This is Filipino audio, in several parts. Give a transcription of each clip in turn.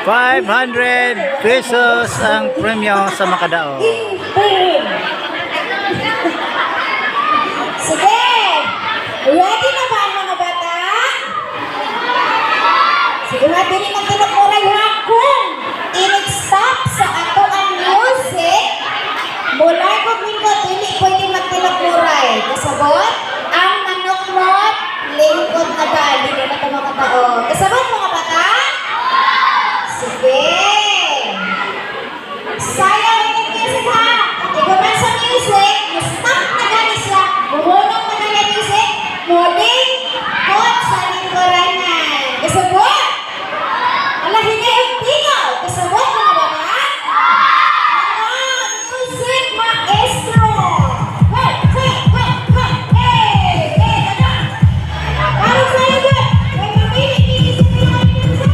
500 pesos ang premyo sa Makadao. Sige! Ready na ba ang mga bata? Sige nga, dili na tinukuray ha kung in-stop sa ato ang music. Mula ko mingo, dili pwede magtinukuray. Kasabot, ang manok mo, lingkod na ba? Dili na ito mga tao. Kasabot mga bata? Sige! Sayang yung music ha! Ikaw na sa music, stop na gani siya. Bumulong na gani music. Muling kot sa lingkuranan. Kasabot? Wala hindi yung tingaw. Kasabot mga bata? Music maestro. Hey! Parang sa'yo ba? May mamili sa mga music.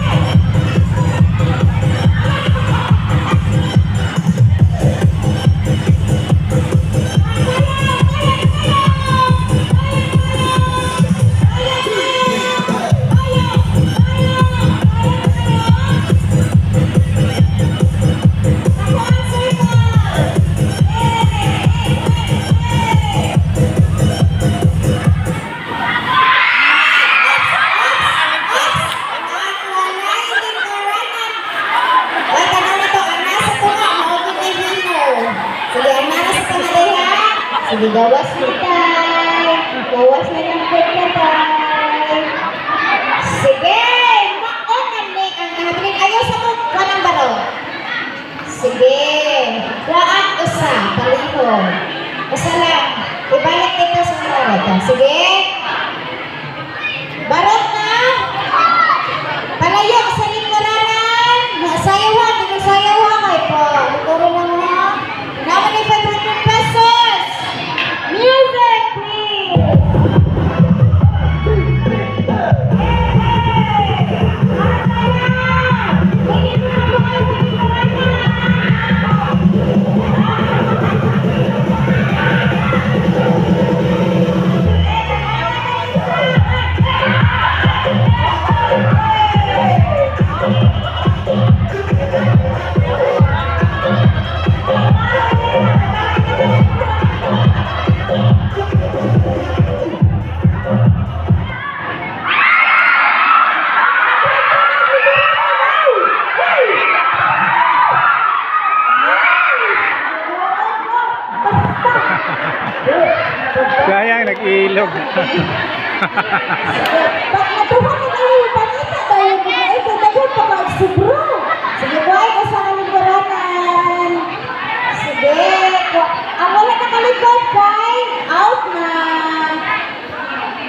Sige, gawas na tayo. Gawas na lang po na tayo. Sige! Maonan ni ang nahabilin. Ayaw sa mo. Kanang baro. Sige. Waan usa. Palito. Usa lang. Ibalik dito sa marot. Sige. Barot na. Palayo sa lingkuranan. Sayawan. Sayawan kayo po. Lingkuro lang mo. Naman ni 500 pesos. Music, please! Sayang, nag-ilog. Pag natuwa ka tayo, panita tayo, ito tayo pa mag-subro. Sige, boy, kasi ang lingkuranan. Sige, ang wala nakalikot, boy, out na.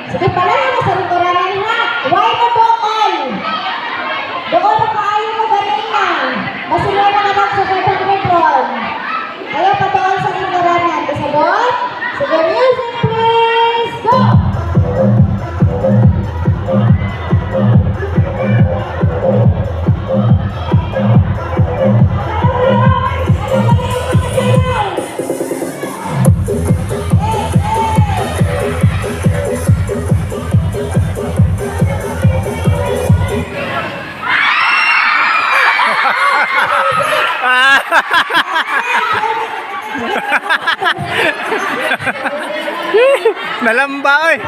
Sige, palayo na sa lingkuranan, ha? Why mo doon? Doon na kaayo mo ganina. Masilo na naman sa kapag metron. Ayaw pa doon sa lingkuranan. Kasi doon? Sige, music, please, go! Nalamba oy.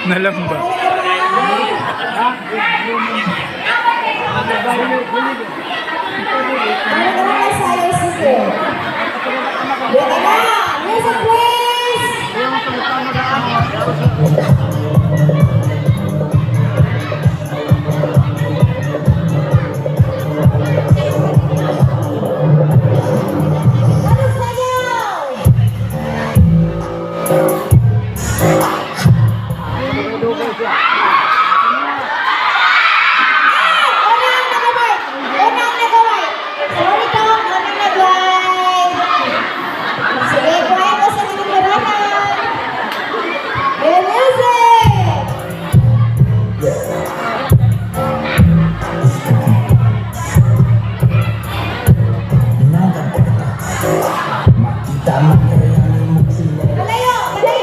Nalamba. Music, please! Malayo! Malayo!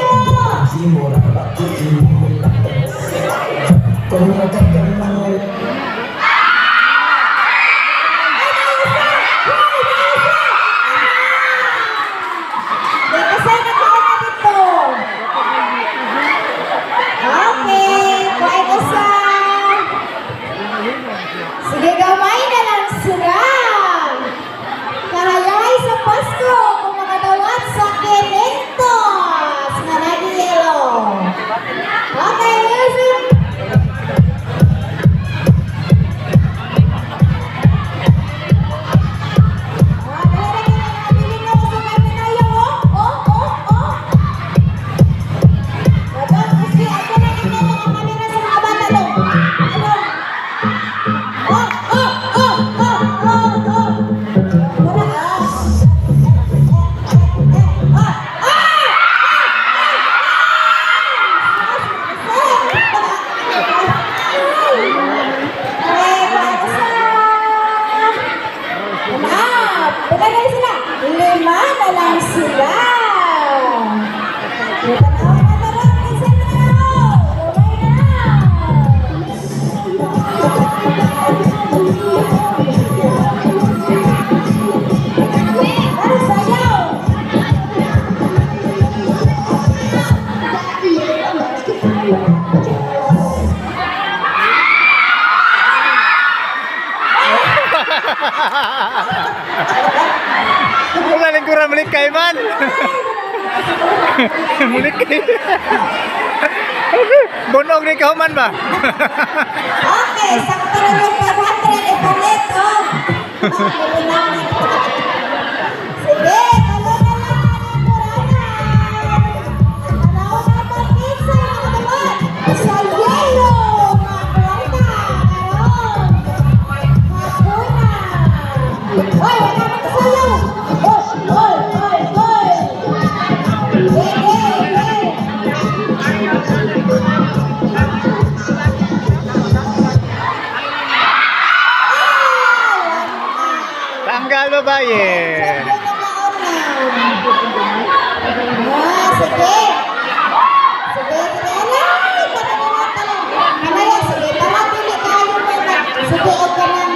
mulik kay man. Mulik kay. Bunog ni kauman ba? Okay, sakto na yung 500 ipalit, oh. Sige, talo na lang ang Buranan. Tanaw na ang pizza, mga katawan. Sa yelo, mga kwarta. Karoon. Hakuna. Hoy, wala na ito sa'yo. Hoy. Hey. Tanggal babae. Sige. Mamaya, sige. Para pili tayo muna. Sige, huwag ka lang.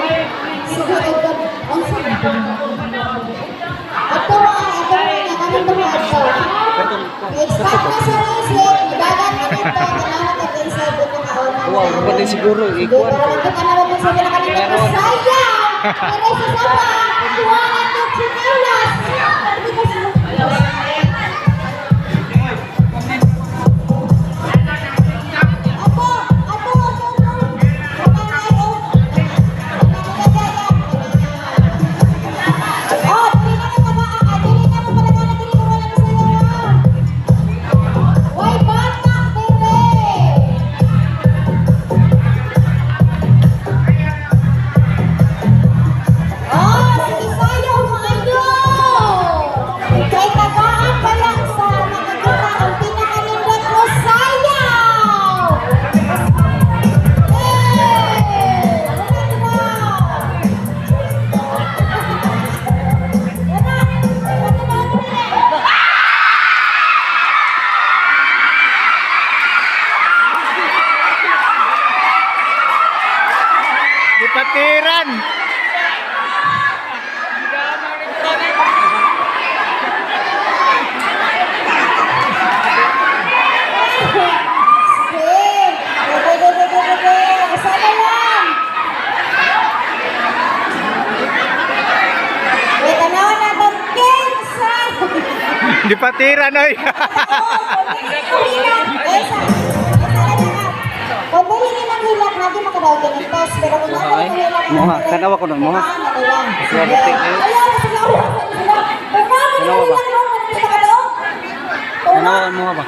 Sige, huwag ka. Ang sige. Ito muna. Anong ito? Expect na sa Riesling. Nagagat na nito. Kailangan na kayo sa ito na kauna. Wow, pati siguro, ikuan. Pero hindi ka naman kung sabi na kanina ko, sayang! Pero sa sama, kuha na ito chinelas. Hindi ka Dipatiran. Dipatiran oy. Kung mo hindi nang hilak, lagi makadaw ganito. Pero kung ano nang hilak, Moha, tanawa ko nun, moha. Kaya Tanawa ba? Tanawa mo ba?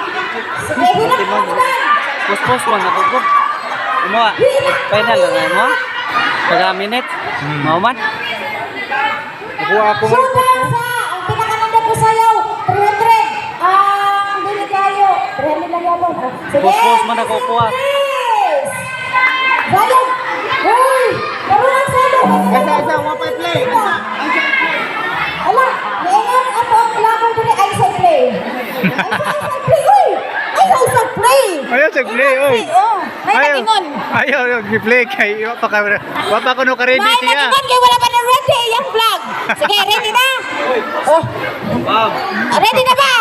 Sige, hilak mo na. Pus man ako ko. Mo, final na mo. Kada minute. Mau man. Ako Sugar sa, ang pinakamanda ko sa'yo, 300. Ang bili kayo, 300 lang yan. Sige, Pus man ako kuha. Bayad! Hoy! Marunong sa'yo! Asa wapay play. Ala, ngayon ako ang plumber dito ay sa play. Ay sa play, uy! Ay sa play! Ayaw sa play oy. Oh, may nagingon. Ayaw gi-play kay wa pa kuno ka ready May siya. nagingon kay wala pa na ready yung vlog. Sige, ready na? Oh. Ready na ba?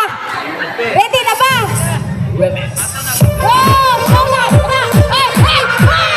Ready na ba? Oh, tama, tama. Ay, ay, ay!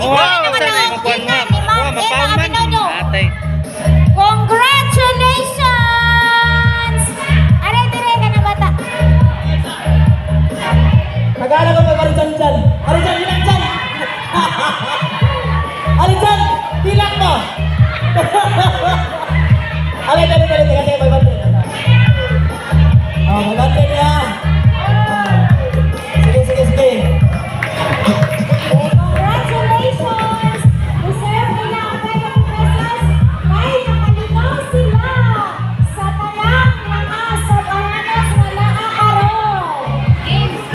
Wow!